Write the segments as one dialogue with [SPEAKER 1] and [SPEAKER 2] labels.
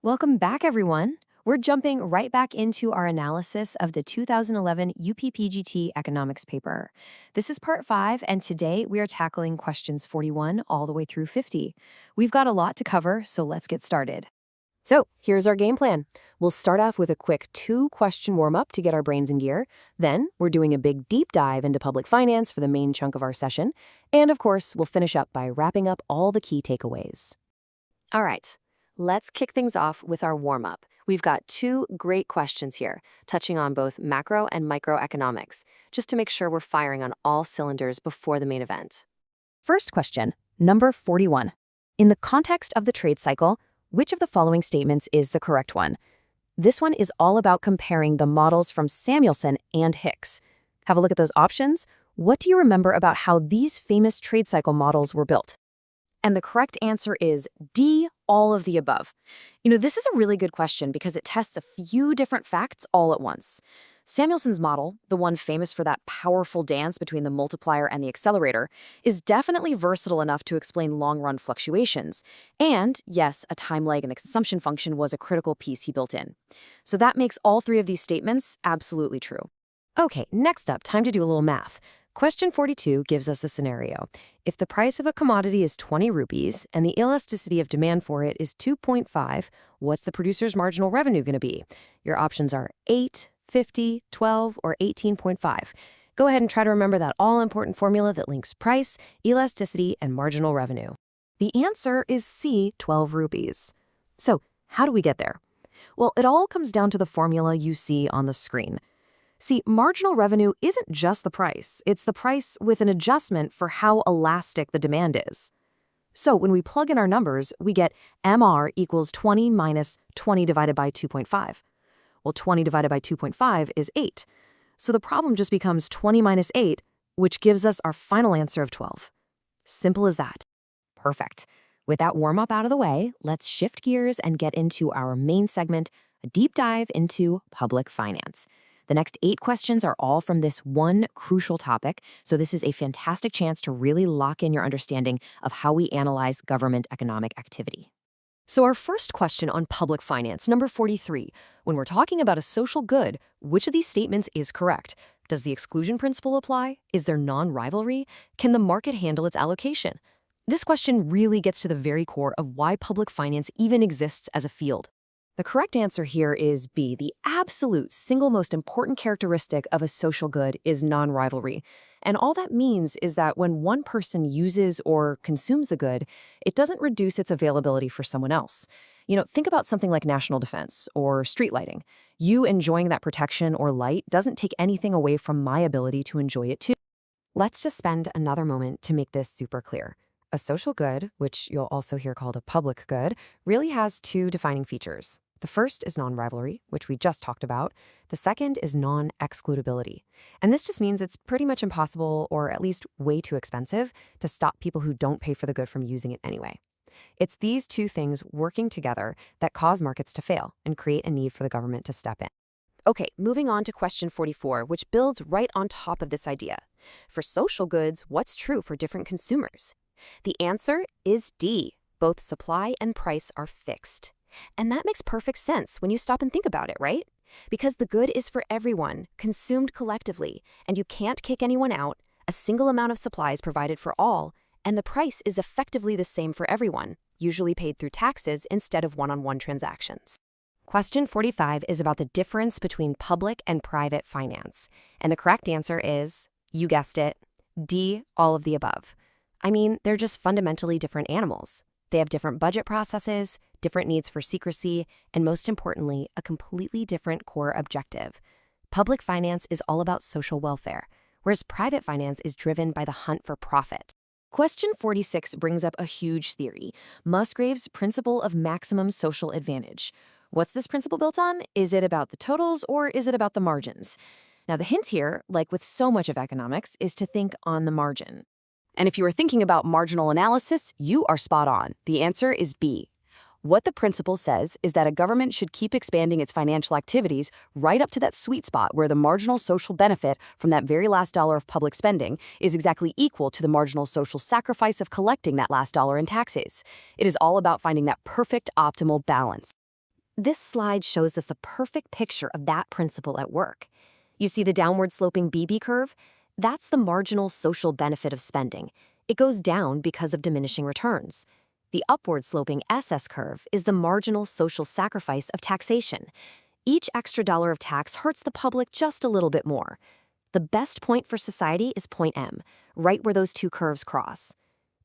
[SPEAKER 1] Welcome back, everyone. We're jumping right back into our analysis of the 2011 UP PGT economics paper. This is part 5, and today we are tackling questions 41 all the way through 50. We've got a lot to cover, so let's get started. So here's our game plan. We'll start off with a quick 2-question warm-up to get our brains in gear. Then we're doing a big deep dive into public finance for the main chunk of our session. And of course, we'll finish up by wrapping up all the key takeaways. All right. Let's kick things off with our warm-up. We've got 2 great questions here, touching on both macro and microeconomics, just to make sure we're firing on all cylinders before the main event. First question, number 41. In the context of the trade cycle, which of the following statements is the correct one? This one is all about comparing the models from Samuelson and Hicks. Have a look at those options. What do you remember about how these famous trade cycle models were built? And the correct answer is D, all of the above. This is a really good question because it tests a few different facts all at once. Samuelson's model, the one famous for that powerful dance between the multiplier and the accelerator, is definitely versatile enough to explain long-run fluctuations. And, yes, a time lag and the consumption function was a critical piece he built in. So that makes all 3 of these statements absolutely true. Okay, next up, time to do a little math. Question 42 gives us a scenario. If the price of a commodity is 20 rupees and the elasticity of demand for it is 2.5, what's the producer's marginal revenue going to be? Your options are 8, 50, 12, or 18.5. Go ahead and try to remember that all-important formula that links price, elasticity, and marginal revenue. The answer is C, 12 rupees. So, how do we get there? Well, it all comes down to the formula you see on the screen. See, marginal revenue isn't just the price. It's the price with an adjustment for how elastic the demand is. So when we plug in our numbers, we get MR equals 20 minus 20 divided by 2.5. Well, 20 divided by 2.5 is 8. So the problem just becomes 20 minus 8, which gives us our final answer of 12. Simple as that. Perfect. With that warm-up out of the way, let's shift gears and get into our main segment, a deep dive into public finance. The next 8 questions are all from this one crucial topic, so this is a fantastic chance to really lock in your understanding of how we analyze government economic activity. So our first question on public finance, number 43. When we're talking about a social good, which of these statements is correct? Does the exclusion principle apply? Is there non-rivalry? Can the market handle its allocation? This question really gets to the very core of why public finance even exists as a field. The correct answer here is B. The absolute single most important characteristic of a social good is non-rivalry. And all that means is that when one person uses or consumes the good, it doesn't reduce its availability for someone else. Think about something like national defense or street lighting. You enjoying that protection or light doesn't take anything away from my ability to enjoy it too. Let's just spend another moment to make this super clear. A social good, which you'll also hear called a public good, really has 2 defining features. The first is non-rivalry, which we just talked about. The second is non-excludability. And this just means it's pretty much impossible, or at least way too expensive, to stop people who don't pay for the good from using it anyway. It's these 2 things working together that cause markets to fail and create a need for the government to step in. Okay, moving on to question 44, which builds right on top of this idea. For social goods, what's true for different consumers? The answer is D. Both supply and price are fixed. And that makes perfect sense when you stop and think about it, right? Because the good is for everyone, consumed collectively, and you can't kick anyone out, a single amount of supply is provided for all, and the price is effectively the same for everyone, usually paid through taxes instead of one-on-one transactions. Question 45 is about the difference between public and private finance. And the correct answer is, you guessed it, D, all of the above. I mean, they're just fundamentally different animals. They have different budget processes, different needs for secrecy, and most importantly, a completely different core objective. Public finance is all about social welfare, whereas private finance is driven by the hunt for profit. Question 46 brings up a huge theory, Musgrave's principle of maximum social advantage. What's this principle built on? Is it about the totals or is it about the margins? Now, the hint here, like with so much of economics, is to think on the margin. And if you are thinking about marginal analysis, you are spot on. The answer is B. What the principle says is that a government should keep expanding its financial activities right up to that sweet spot where the marginal social benefit from that very last dollar of public spending is exactly equal to the marginal social sacrifice of collecting that last dollar in taxes. It is all about finding that perfect optimal balance. This slide shows us a perfect picture of that principle at work. You see the downward sloping BB curve? That's the marginal social benefit of spending. It goes down because of diminishing returns. The upward sloping SS curve is the marginal social sacrifice of taxation. Each extra dollar of tax hurts the public just a little bit more. The best point for society is point M, right where those two curves cross.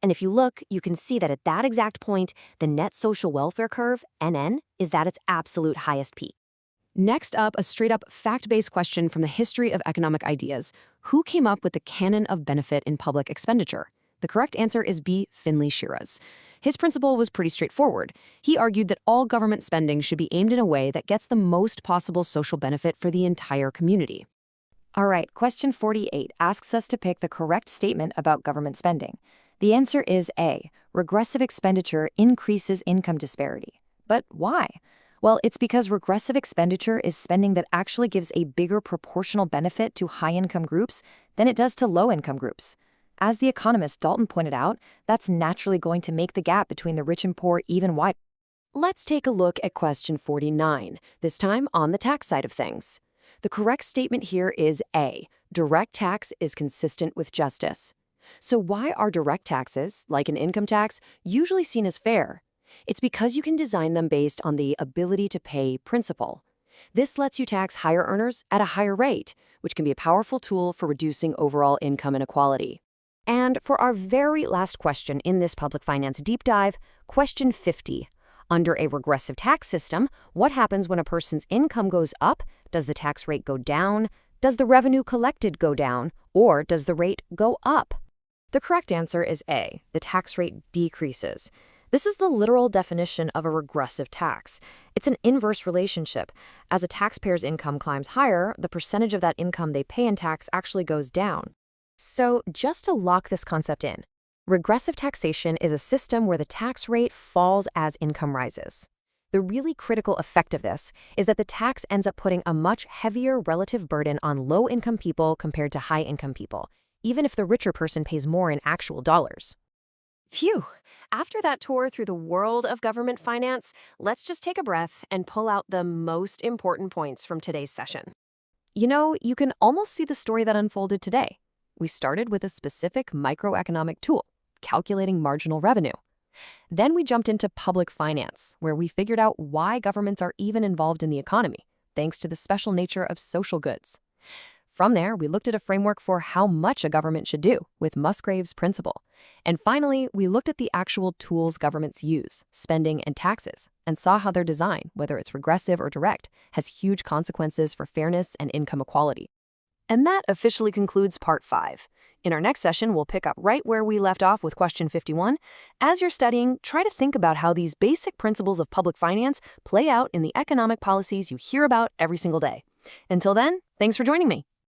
[SPEAKER 1] And if you look, you can see that at that exact point, the net social welfare curve, NN, is at its absolute highest peak. Next up, a straight-up fact-based question from the history of economic ideas. Who came up with the canon of benefit in public expenditure? The correct answer is B. Finlay Shiras. His principle was pretty straightforward. He argued that all government spending should be aimed in a way that gets the most possible social benefit for the entire community. All right, question 48 asks us to pick the correct statement about government spending. The answer is A. Regressive expenditure increases income disparity. But why? Well, it's because regressive expenditure is spending that actually gives a bigger proportional benefit to high-income groups than it does to low-income groups. As the economist Dalton pointed out, that's naturally going to make the gap between the rich and poor even wider. Let's take a look at question 49, this time on the tax side of things. The correct statement here is A. Direct tax is consistent with justice. So why are direct taxes, like an income tax, usually seen as fair? It's because you can design them based on the ability to pay principle. This lets you tax higher earners at a higher rate, which can be a powerful tool for reducing overall income inequality. And for our very last question in this public finance deep dive, question 50. Under a regressive tax system, what happens when a person's income goes up? Does the tax rate go down? Does the revenue collected go down? Or does the rate go up? The correct answer is A. The tax rate decreases. This is the literal definition of a regressive tax. It's an inverse relationship. As a taxpayer's income climbs higher, the percentage of that income they pay in tax actually goes down. So just to lock this concept in, regressive taxation is a system where the tax rate falls as income rises. The really critical effect of this is that the tax ends up putting a much heavier relative burden on low-income people compared to high-income people, even if the richer person pays more in actual dollars. Phew! After that tour through the world of government finance, let's just take a breath and pull out the most important points from today's session. You know, you can almost see the story that unfolded today. We started with a specific microeconomic tool, calculating marginal revenue. Then we jumped into public finance, where we figured out why governments are even involved in the economy, thanks to the special nature of social goods. From there, we looked at a framework for how much a government should do, with Musgrave's principle. And finally, we looked at the actual tools governments use, spending and taxes, and saw how their design, whether it's regressive or direct, has huge consequences for fairness and income equality. And that officially concludes Part 5. In our next session, we'll pick up right where we left off with question 51. As you're studying, try to think about how these basic principles of public finance play out in the economic policies you hear about every single day. Until then, thanks for joining me.